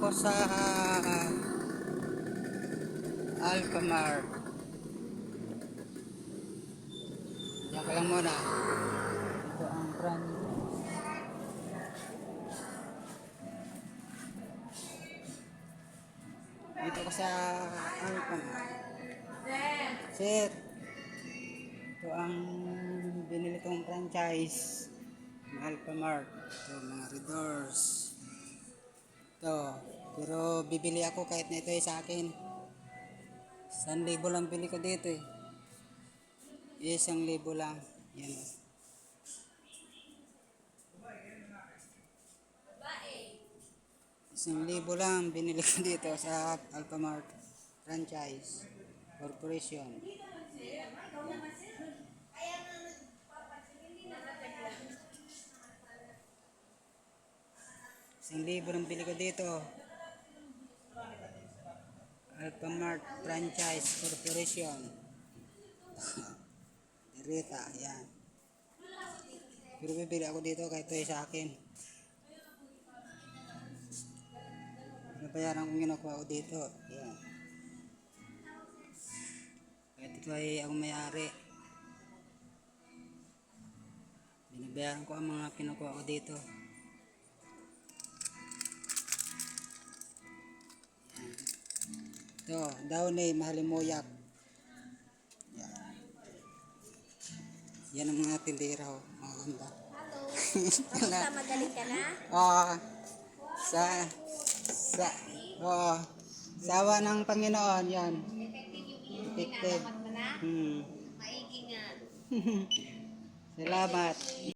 ako sa Alfamart. Diyan ka lang muna. Ito ang brand. Dito ako sa Alfamart. Sir, ito ang binili kong franchise ng Alfamart. Ito mga Red Doors. Ito, pero bibili ako kahit na ito ay sa akin. 1,000 lang bili ko dito eh. 1,000 lang. Yan. 1,000 lang binili ko dito sa Alfamart franchise corporation. 1,000 lang bili ko dito. Alfamart franchise corporation. Rita, yan. Pero bibili ako dito kahit ito ay sa akin. Nabayaran kong ginakuha ko dito. Yan. Kahit ito ay ako may-ari. Binabayaran ko ang mga kinukuha ko dito. Yan. Ito, Downy, Mahalimuyak. Yan. Yan ang mga tindera ko. Mga ganda. Hello. Kamusta, magaling ka na? Sawa ng Panginoon, yan. Effective yung inalaman mo na? Maigi nga. Salamat.